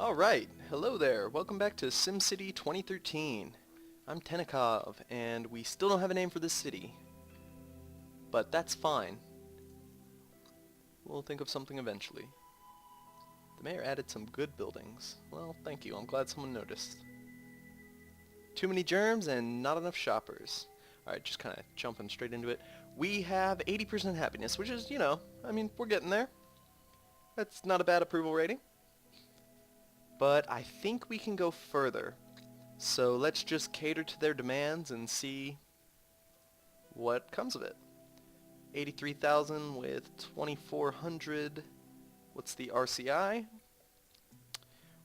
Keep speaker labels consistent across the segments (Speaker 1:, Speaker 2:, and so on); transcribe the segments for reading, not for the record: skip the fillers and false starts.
Speaker 1: Alright, hello there. Welcome back to SimCity 2013. I'm Tenikov, and we still don't have a name for this city. But that's fine. We'll think of something eventually. The mayor added some good buildings. Well, thank you. I'm glad someone noticed. Too many germs and not enough shoppers. Alright, just kind of jumping straight into it. We have 80% happiness, which is, we're getting there. That's not a bad approval rating. But I think we can go further. So let's just cater to their demands and see what comes of it. 83,000 with 2,400. What's the RCI?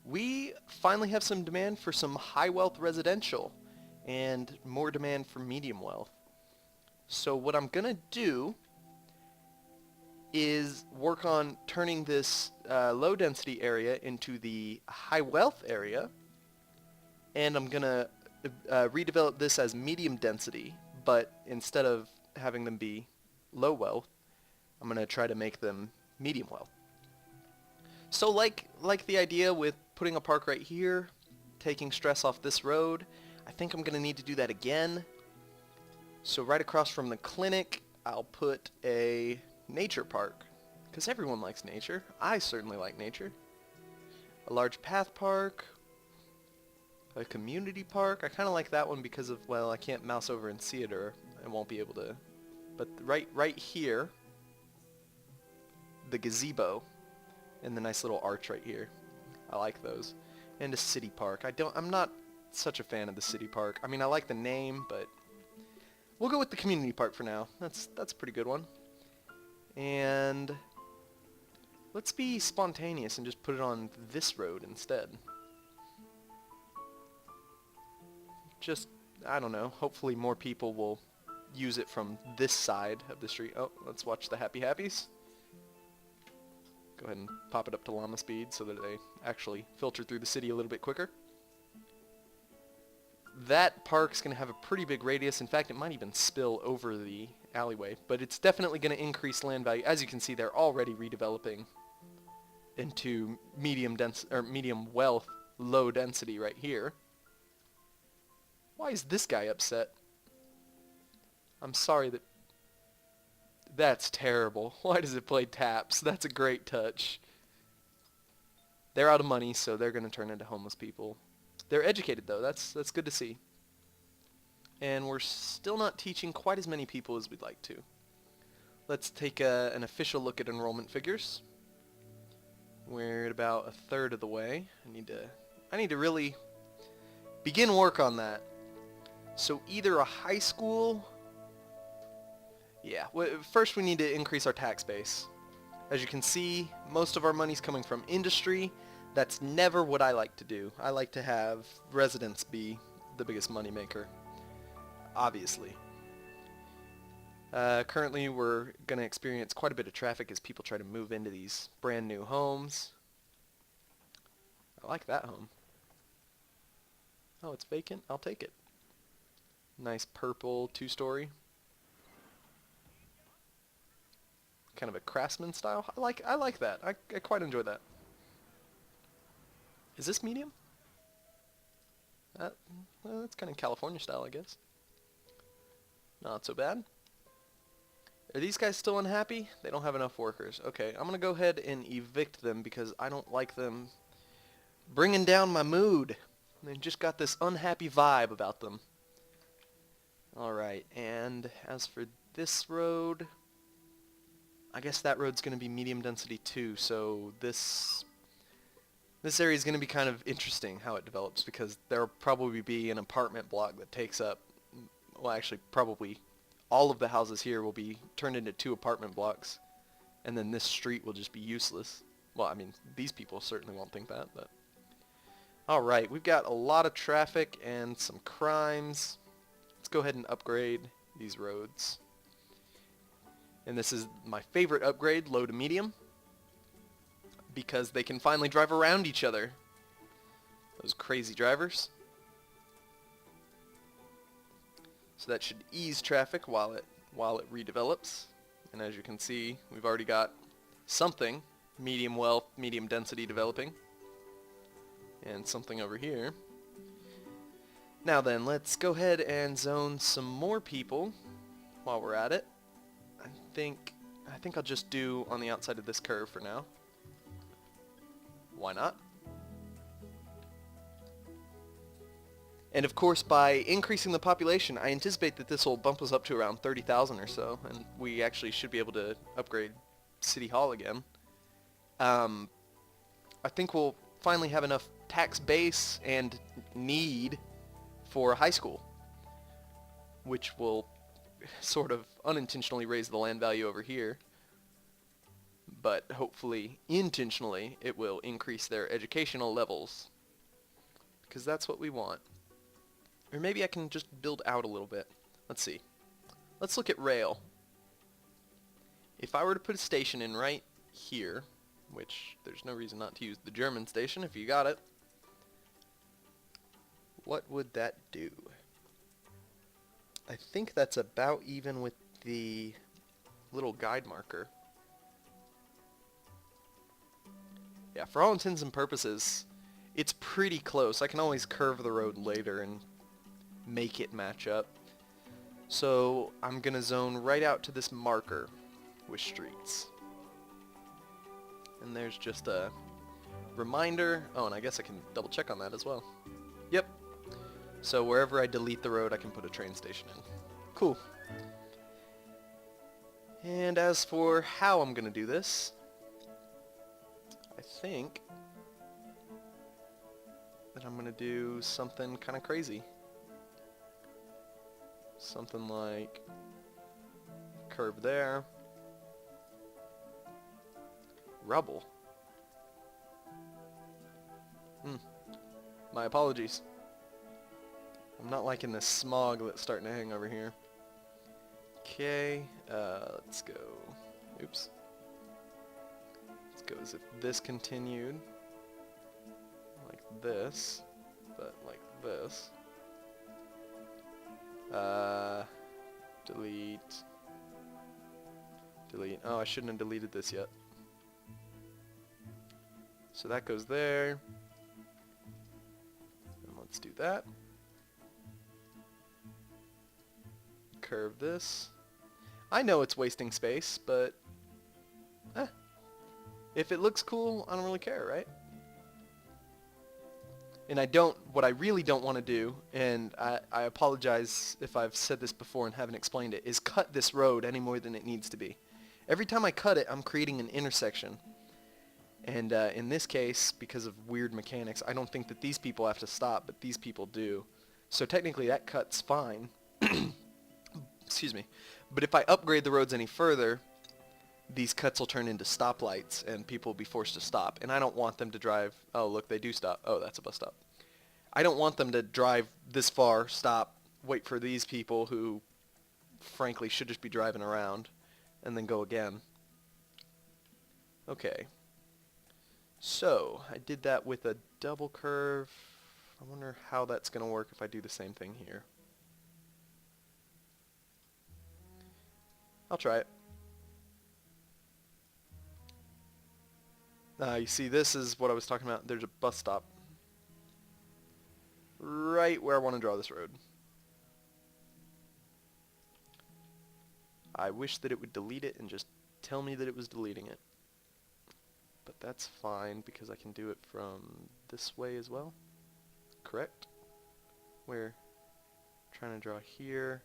Speaker 1: We finally have some demand for some high wealth residential and more demand for medium wealth. So what I'm gonna do is work on turning this low density area into the high wealth area, and I'm gonna redevelop this as medium density, but instead of having them be low wealth, I'm gonna try to make them medium wealth. So like the idea with putting a park right here, taking stress off this road, I think I'm gonna need to do that again. So right across from the clinic, I'll put a nature park, because everyone likes nature. I certainly like nature. A large path park, a community park. I kind of like that one because of, well, I can't mouse over and see it, or I won't be able to. But right here, the gazebo and the nice little arch right here. I like those. And a city park. I'm not such a fan of the city park. I mean, I like the name, but we'll go with the community park for now. That's a pretty good one. And let's be spontaneous and just put it on this road instead. Just, I don't know, hopefully more people will use it from this side of the street. Oh, let's watch the Happy Happies. Go ahead and pop it up to llama speed so that they actually filter through the city a little bit quicker. That park's going to have a pretty big radius. In fact, it might even spill over the alleyway, but it's definitely going to increase land value. As you can see, they're already redeveloping into medium wealth, low density right here. Why is this guy upset? I'm sorry that's terrible. Why does it play taps? That's a great touch. They're out of money, so they're going to turn into homeless people. They're educated, though. That's good to see. And we're still not teaching quite as many people as we'd like to. Let's take an official look at enrollment figures. We're at about a third of the way. I need to really begin work on that. So either a high school. Yeah. First, we need to increase our tax base. As you can see, most of our money's coming from industry. That's never what I like to do. I like to have residents be the biggest moneymaker, obviously. Currently, we're going to experience quite a bit of traffic as people try to move into these brand new homes. I like that home. Oh, it's vacant? I'll take it. Nice purple two-story. Kind of a craftsman style. I like that. I quite enjoy that. Is this medium? Well, that's kind of California style, I guess. Not so bad. Are these guys still unhappy? They don't have enough workers. Okay, I'm going to go ahead and evict them because I don't like them bringing down my mood. They just got this unhappy vibe about them. Alright, and as for this road, I guess that road's going to be medium density too, so this area is going to be kind of interesting how it develops, because there'll probably be an apartment block that takes up, well, actually probably all of the houses here will be turned into 2 apartment blocks, and then this street will just be useless. Well, I mean, these people certainly won't think that, but alright, we've got a lot of traffic and some crimes. Let's go ahead and upgrade these roads. And this is my favorite upgrade, low to medium, because they can finally drive around each other. Those crazy drivers. So that should ease traffic while it redevelops. And as you can see, we've already got something medium wealth, medium density developing. and something over here. Now then, let's go ahead and zone some more people while we're at it. I think I'll just do on the outside of this curve for now. Why not? And of course, by increasing the population, I anticipate that this will bump us up to around 30,000 or so, and we actually should be able to upgrade City Hall again. I think we'll finally have enough tax base and need for a high school, which will sort of unintentionally raise the land value over here, but hopefully intentionally it will increase their educational levels, because that's what we want. Or maybe I can just build out a little bit. Let's see. Let's look at rail. If I were to put a station in right here, which there's no reason not to use the German station if you got it, what would that do? I think that's about even with the little guide marker. Yeah, for all intents and purposes, it's pretty close. I can always curve the road later and make it match up. So I'm gonna zone right out to this marker with streets. And there's just a reminder. Oh, and I guess I can double check on that as well. Yep. So wherever I delete the road, I can put a train station in. Cool. And as for how I'm gonna do this, I think that I'm gonna do something kind of crazy. Something like curve there. Rubble. My apologies. I'm not liking this smog that's starting to hang over here. Okay, let's go. Oops. Let's go as if this continued. Like this. But like this. Delete. Delete. Oh, I shouldn't have deleted this yet. So that goes there. And let's do that. Curve this. I know it's wasting space, but if it looks cool, I don't really care, right? And what I really don't want to do, and I apologize if I've said this before and haven't explained it, is cut this road any more than it needs to be. Every time I cut it, I'm creating an intersection. And in this case, because of weird mechanics, I don't think that these people have to stop, but these people do. So technically that cut's fine. Excuse me. But if I upgrade the roads any further, these cuts will turn into stoplights and people will be forced to stop. And I don't want them to drive... Oh, look, they do stop. Oh, that's a bus stop. I don't want them to drive this far, stop, wait for these people who, frankly, should just be driving around, and then go again. Okay. So, I did that with a double curve. I wonder how that's going to work if I do the same thing here. I'll try it. You see, this is what I was talking about. There's a bus stop right where I want to draw this road. I wish that it would delete it and just tell me that it was deleting it. But that's fine because I can do it from this way as well. Correct? We're trying to draw here.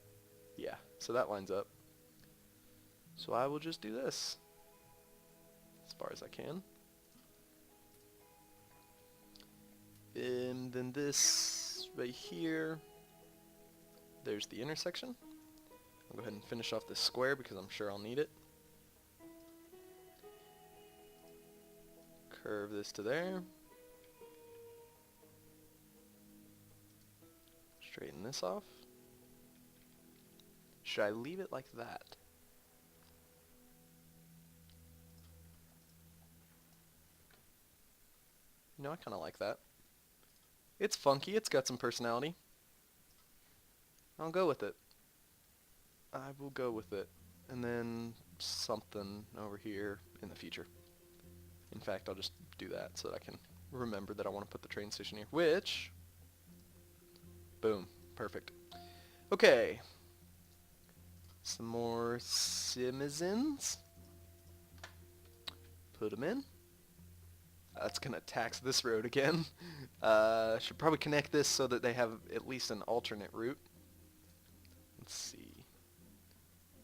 Speaker 1: Yeah, so that lines up. So I will just do this as far as I can. And then this right here, there's the intersection. I'll go ahead and finish off this square because I'm sure I'll need it. Curve this to there. Straighten this off. Should I leave it like that? You know, I kind of like that. It's funky, it's got some personality. I'll go with it. I will go with it. And then something over here in the future. In fact, I'll just do that so that I can remember that I want to put the train station here, which, boom, perfect. Okay, some more citizens. Put them in. That's going to tax this road again. Should probably connect this so that they have at least an alternate route. Let's see.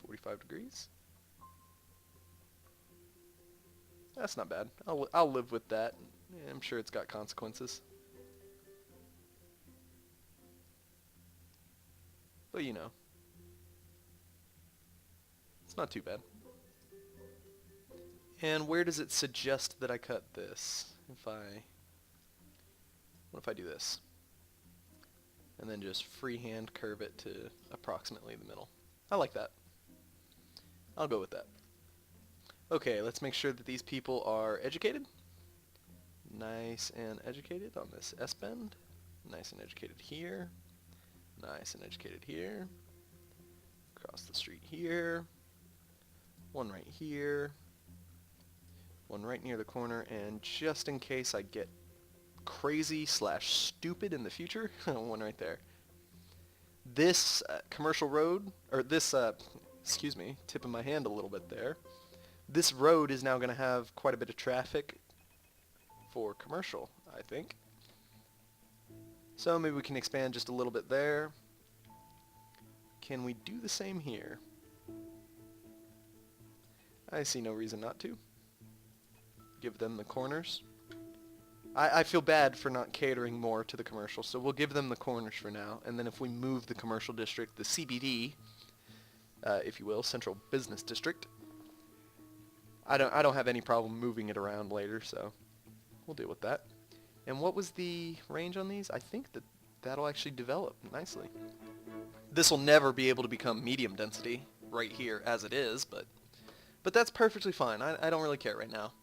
Speaker 1: 45 degrees. That's not bad. I'll live with that. Yeah, I'm sure it's got consequences. But you know. It's not too bad. And where does it suggest that I cut this? What if I do this? And then just freehand curve it to approximately the middle. I like that. I'll go with that. Okay, let's make sure that these people are educated. Nice and educated on this S-bend. Nice and educated here. Nice and educated here. Across the street here. One right here. One right near the corner, and just in case I get crazy / stupid in the future, one right there. This commercial road, or this, excuse me, tipping my hand a little bit there. This road is now going to have quite a bit of traffic for commercial, I think. So maybe we can expand just a little bit there. Can we do the same here? I see no reason not to. Give them the corners. I feel bad for not catering more to the commercial, so we'll give them the corners for now, and then if we move the commercial district, the CBD, if you will, Central Business District, I don't have any problem moving it around later, so we'll deal with that. And what was the range on these? I think that'll actually develop nicely. This will never be able to become medium density right here as it is, but that's perfectly fine. I don't really care right now.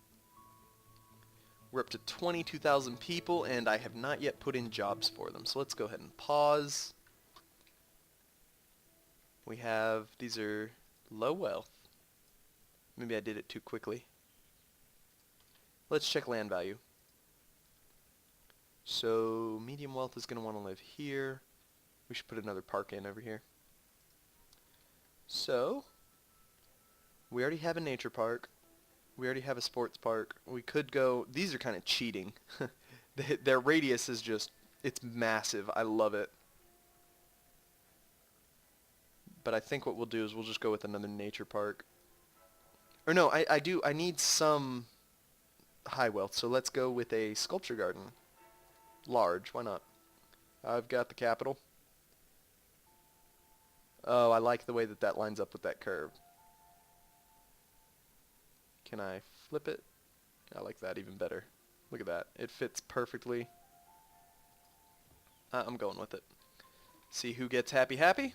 Speaker 1: We're up to 22,000 people, and I have not yet put in jobs for them. So let's go ahead and pause. We have, these are low wealth. Maybe I did it too quickly. Let's check land value. So medium wealth is going to want to live here. We should put another park in over here. So we already have a nature park. We already have a sports park. We could go... These are kind of cheating. Their radius is just... It's massive. I love it. But I think what we'll do is we'll just go with another nature park. Or no, I need some high wealth. So let's go with a sculpture garden. Large. Why not? I've got the capital. Oh, I like the way that lines up with that curve. Can I flip it? I like that even better. Look at that. It fits perfectly. I'm going with it. See who gets happy happy?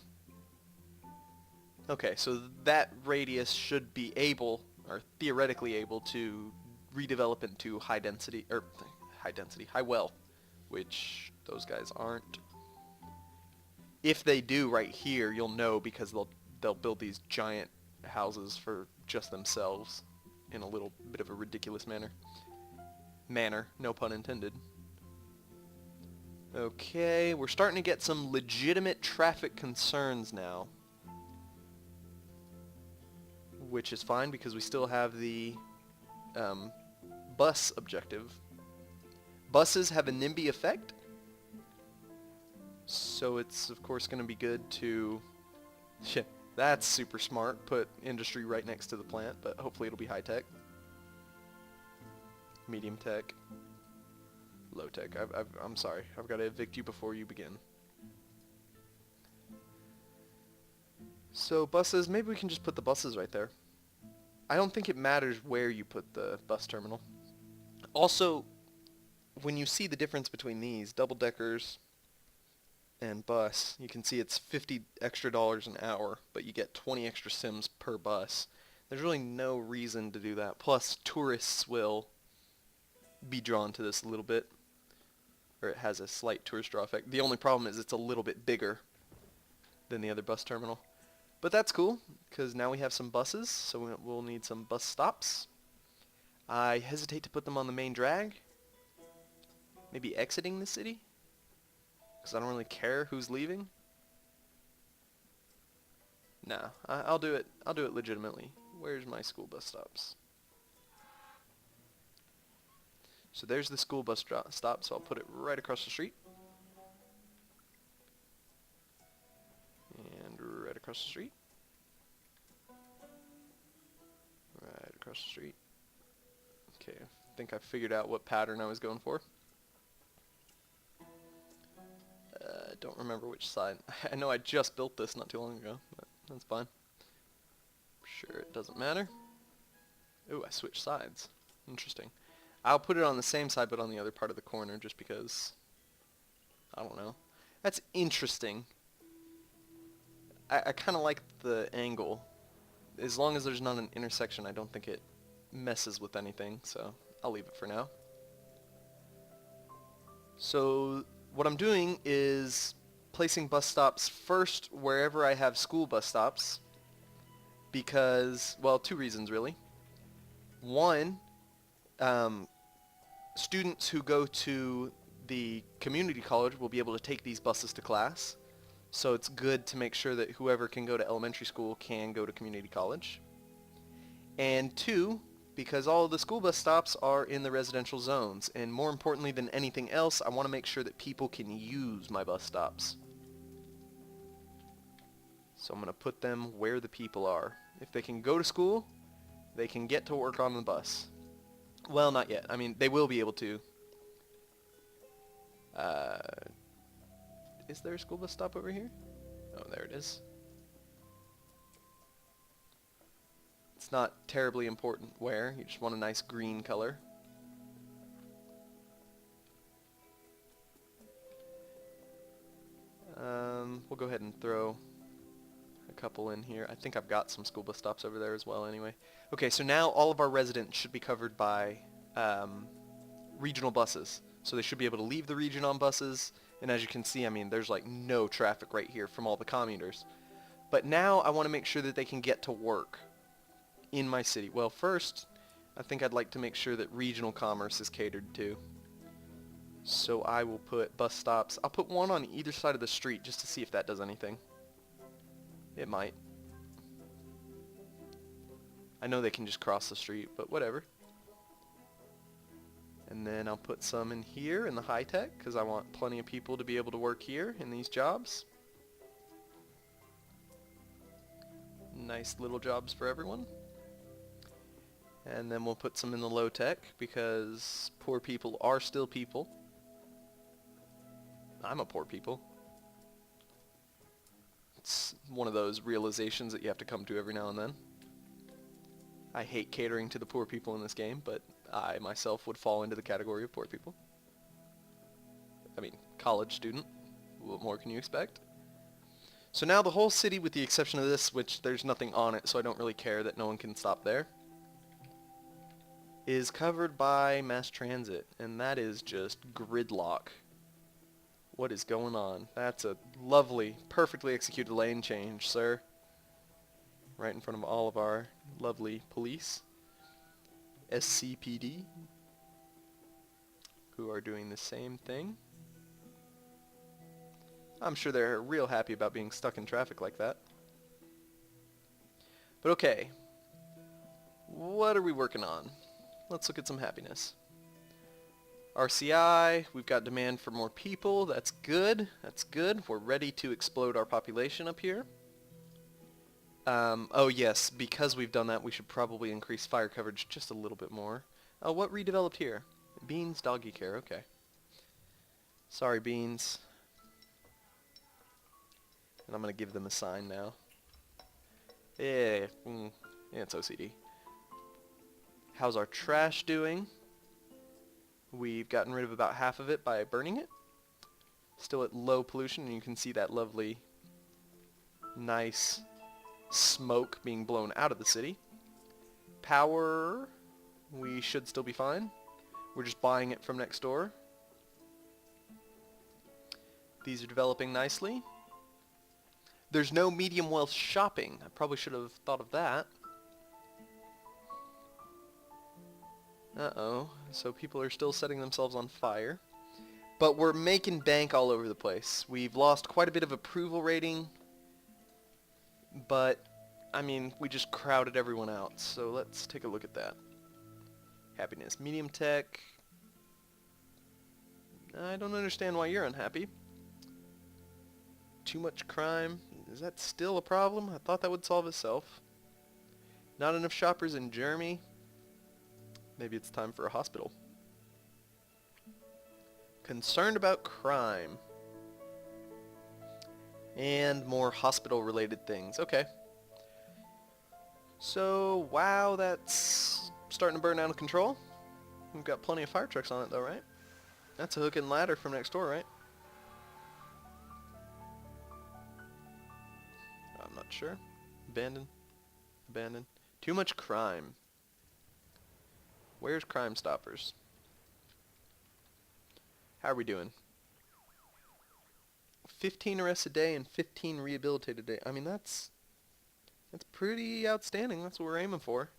Speaker 1: Okay, so that radius should be able, or theoretically able, to redevelop into high wealth, which those guys aren't. If they do right here, you'll know because they'll build these giant houses for just themselves. In a little bit of a ridiculous manner. No pun intended. Okay, we're starting to get some legitimate traffic concerns now. Which is fine because we still have the bus objective. Buses have a NIMBY effect. So it's of course going to be good to... That's super smart. Put industry right next to the plant, but hopefully it'll be high tech. Medium tech. Low tech. I'm sorry. I've got to evict you before you begin. So buses, maybe we can just put the buses right there. I don't think it matters where you put the bus terminal. Also, when you see the difference between these, double-deckers and bus, you can see it's $50 extra an hour, but you get 20 extra sims per bus. There's really no reason to do that. Plus, tourists will be drawn to this a little bit, or it has a slight tourist draw effect. The only problem is it's a little bit bigger than the other bus terminal. But that's cool, because now we have some buses, so we'll need some bus stops. I hesitate to put them on the main drag, maybe exiting the city? Because I don't really care who's leaving. Nah, I'll do it. I'll do it legitimately. Where's my school bus stops? So there's the school bus stop, so I'll put it right across the street. And right across the street. Right across the street. Okay, I think I figured out what pattern I was going for. I don't remember which side. I know I just built this not too long ago, but that's fine. Sure, it doesn't matter. Ooh, I switched sides. Interesting. I'll put it on the same side but on the other part of the corner just because, I don't know. That's interesting. I kind of like the angle. As long as there's not an intersection, I don't think it messes with anything, so I'll leave it for now. So what I'm doing is placing bus stops first wherever I have school bus stops because, well, two reasons really. One, students who go to the community college will be able to take these buses to class. So it's good to make sure that whoever can go to elementary school can go to community college. And two, because all of the school bus stops are in the residential zones. And more importantly than anything else, I want to make sure that people can use my bus stops. So I'm going to put them where the people are. If they can go to school, they can get to work on the bus. Well, not yet. I mean, they will be able to. Is there a school bus stop over here? Oh, there it is. It's not terribly important where. You just want a nice green color. We'll go ahead and throw a couple in here. I think I've got some school bus stops over there as well anyway. Okay, so now all of our residents should be covered by regional buses. So they should be able to leave the region on buses. And as you can see, I mean, there's like no traffic right here from all the commuters. But now I want to make sure that they can get to work in my city. Well, first, I think I'd like to make sure that regional commerce is catered to. So I will put bus stops. I'll put one on either side of the street just to see if that does anything. It might. I know they can just cross the street, but whatever. And then I'll put some in here in the high tech because I want plenty of people to be able to work here in these jobs. Nice little jobs for everyone. And then we'll put some in the low tech because poor people are still people. I'm a poor people. It's one of those realizations that you have to come to every now and then. I hate catering to the poor people in this game, but I myself would fall into the category of poor people. I mean, college student. What more can you expect? So now the whole city, with the exception of this, which there's nothing on it, so I don't really care that no one can stop there, is covered by mass transit, and that is just gridlock. What is going on? That's a lovely, perfectly executed lane change, sir. Right in front of all of our lovely police. SCPD, who are doing the same thing. I'm sure they're real happy about being stuck in traffic like that. But okay, what are we working on? Let's look at some happiness. RCI, we've got demand for more people. That's good. That's good. We're ready to explode our population up here. Oh yes, because we've done that, we should probably increase fire coverage just a little bit more. Oh, what redeveloped here? Beans Doggy Care, okay. Sorry, Beans. And I'm going to give them a sign now. Yeah, it's OCD. How's our trash doing? We've gotten rid of about half of it by burning it. Still at low pollution, and you can see that lovely, nice smoke being blown out of the city. Power, we should still be fine. We're just buying it from next door. These are developing nicely. There's no medium wealth shopping. I probably should have thought of that. Uh-oh. So people are still setting themselves on fire. But we're making bank all over the place. We've lost quite a bit of approval rating, but, I mean, we just crowded everyone out. So let's take a look at that. Happiness. Medium tech. I don't understand why you're unhappy. Too much crime. Is that still a problem? I thought that would solve itself. Not enough shoppers in Jeremy. Maybe it's time for a hospital. Concerned about crime. And more hospital-related things. Okay. So, wow, that's starting to burn out of control. We've got plenty of fire trucks on it, though, right? That's a hook and ladder from next door, right? I'm not sure. Abandoned. Abandoned. Too much crime. Where's Crime Stoppers? How are we doing? 15 arrests a day and 15 rehabilitated a day. I mean, that's pretty outstanding. That's what we're aiming for.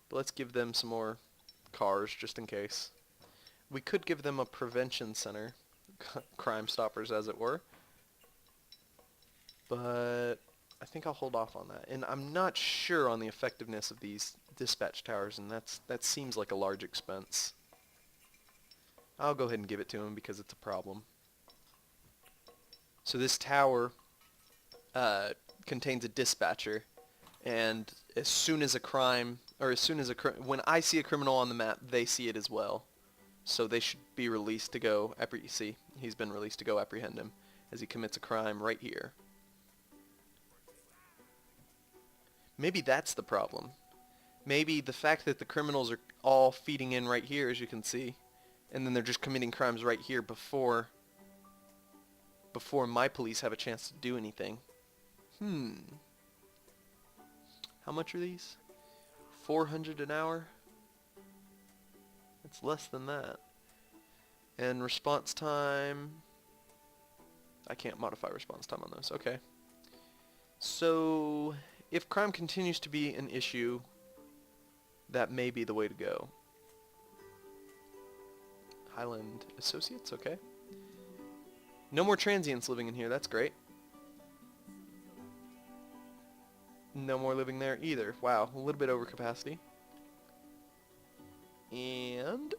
Speaker 1: But let's give them some more cars just in case. We could give them a prevention center. Crime Stoppers, as it were. But I think I'll hold off on that. And I'm not sure on the effectiveness of these dispatch towers, and that seems like a large expense. I'll go ahead and give it to him because it's a problem. So this tower contains a dispatcher, and as soon as a crime, or as soon as when I see a criminal on the map, they see it as well. So they should be released to go, see, he's been released to go apprehend him as he commits a crime right here. Maybe that's the problem. Maybe the fact that the criminals are all feeding in right here, as you can see, and then they're just committing crimes right here before my police have a chance to do anything. How much are these? 400 an hour? It's less than that. And response time... I can't modify response time on those. Okay. So, if crime continues to be an issue, that may be the way to go. Highland Associates, okay. No more transients living in here, that's great. No more living there either. Wow, a little bit over capacity. And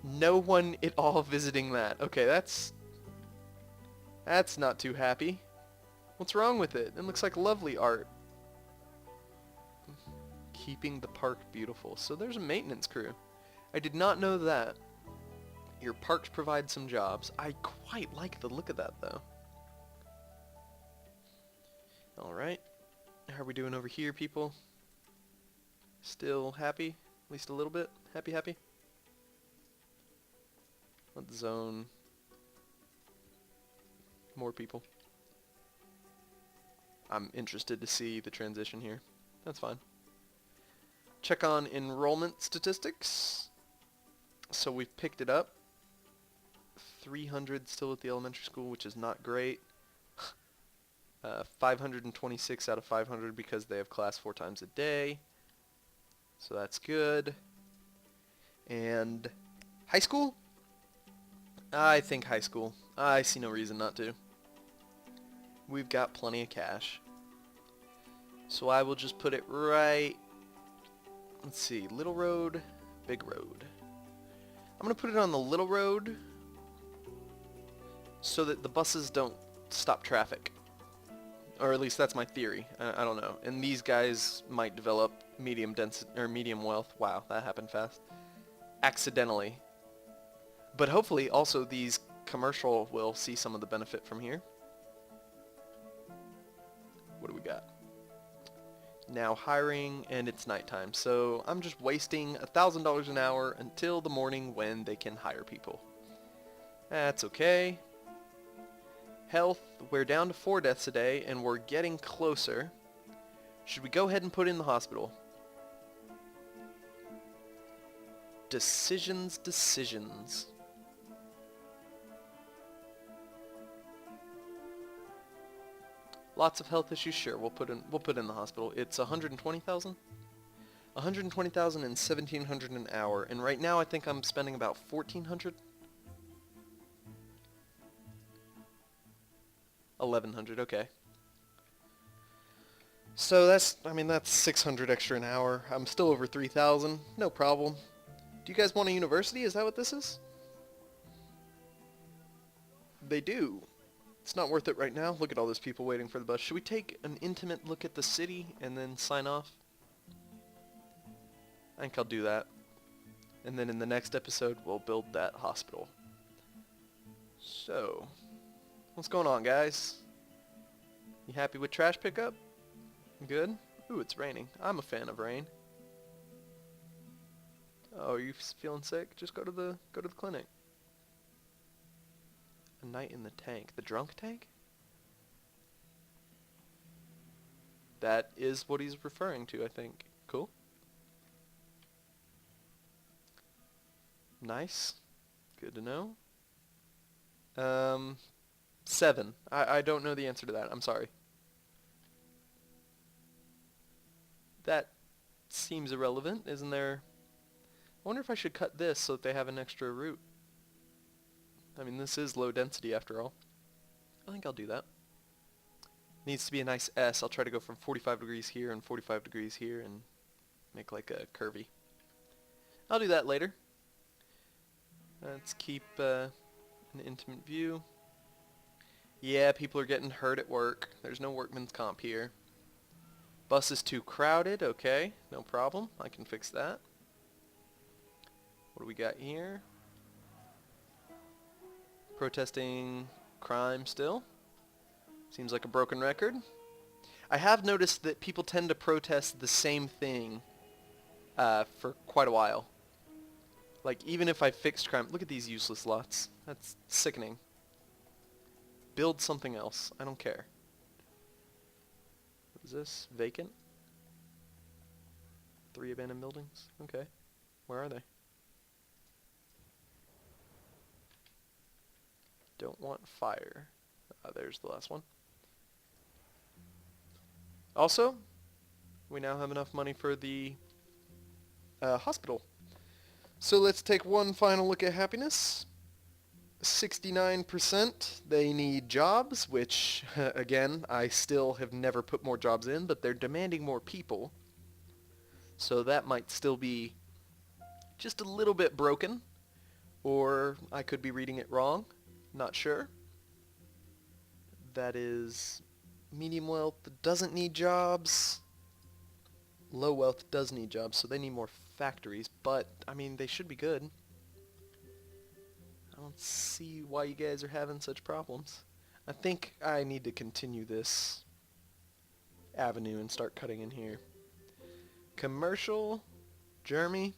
Speaker 1: no one at all visiting that. Okay, that's not too happy. What's wrong with it? It looks like lovely art. Keeping the park beautiful. So there's a maintenance crew. I did not know that. Your parks provide some jobs. I quite like the look of that, though. Alright. How are we doing over here, people? Still happy? At least a little bit? Happy, happy? What zone? More people. I'm interested to see the transition here. That's fine. Check on enrollment statistics. So we've picked it up. 300 still at the elementary school, which is not great. 526 out of 500 because they have class 4 times a day. So that's good. And high school? I think high school. I see no reason not to. We've got plenty of cash. So I will just put it right... Let's see, Little Road, Big Road. I'm going to put it on the Little Road so that the buses don't stop traffic. Or at least that's my theory. I don't know. And these guys might develop medium density or medium wealth. Wow, that happened fast. Accidentally. But hopefully also these commercial will see some of the benefit from here. What do we got? Now hiring, and it's nighttime. So I'm just wasting $1,000 an hour until the morning when they can hire people. That's okay. Health, we're down to 4 deaths a day, and we're getting closer. Should we go ahead and put in the hospital? Decisions, decisions. Lots of health issues, sure, we'll put in the hospital. It's 120,000? 120,000 and 1,700 an hour, and right now I think I'm spending about 1,400. 1100, okay. So that's, I mean, that's 600 extra an hour. I'm still over 3,000. No problem. Do you guys want a university? Is that what this is? They do. It's not worth it right now. Look at all those people waiting for the bus. Should we take an intimate look at the city and then sign off? I think I'll do that. And then in the next episode, we'll build that hospital. So, what's going on, guys? You happy with trash pickup? Good? Ooh, it's raining. I'm a fan of rain. Oh, are you feeling sick? Just go to the clinic. A night in the tank. The drunk tank? That is what he's referring to, I think. Cool. Nice. Good to know. 7. I don't know the answer to that. I'm sorry. That seems irrelevant, isn't there? I wonder if I should cut this so that they have an extra route. I mean, this is low density after all. I think I'll do that. Needs to be a nice S. I'll try to go from 45 degrees here and 45 degrees here and make like a curvy. I'll do that later. Let's keep an intimate view. Yeah, people are getting hurt at work. There's no workman's comp here. Bus is too crowded. Okay, no problem. I can fix that. What do we got here? Protesting crime still. Seems like a broken record. I have noticed that people tend to protest the same thing for quite a while. Like, even if I fixed crime... Look at these useless lots. That's sickening. Build something else. I don't care. What is this? Vacant? 3 abandoned buildings? Okay. Where are they? Don't want fire. There's the last one. Also, we now have enough money for the hospital. So let's take one final look at happiness. 69%. They need jobs, which, again, I still have never put more jobs in, but they're demanding more people. So that might still be just a little bit broken, or I could be reading it wrong. Not sure. That is medium wealth doesn't need jobs. Low wealth does need jobs, so they need more factories, but, I mean, they should be good. I don't see why you guys are having such problems. I think I need to continue this avenue and start cutting in here. Commercial, Jeremy,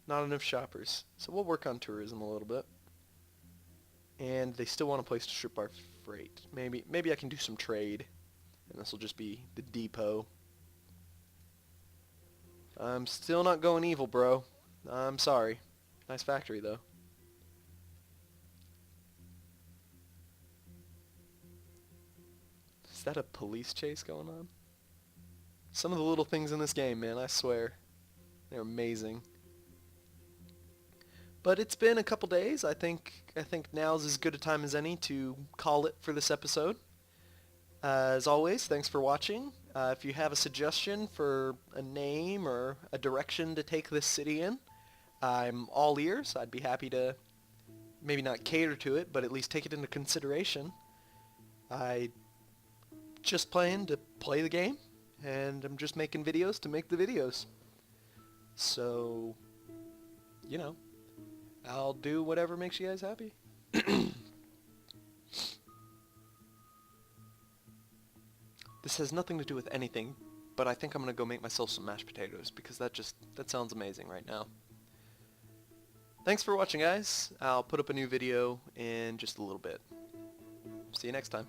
Speaker 1: not enough shoppers. So we'll work on tourism a little bit. And they still want a place to ship our freight. Maybe I can do some trade, and this will just be the depot. I'm still not going evil, bro. I'm sorry. Nice factory, though. Is that a police chase going on? Some of the little things in this game, man, I swear. They're amazing. But it's been a couple days. I think now's as good a time as any to call it for this episode. As always, thanks for watching. If you have a suggestion for a name or a direction to take this city in, I'm all ears. I'd be happy to maybe not cater to it, but at least take it into consideration. I just playing to play the game, and I'm just making videos to make the videos. So, you know, I'll do whatever makes you guys happy. This has nothing to do with anything, but I think I'm going to go make myself some mashed potatoes because that sounds amazing right now. Thanks for watching, guys. I'll put up a new video in just a little bit. See you next time.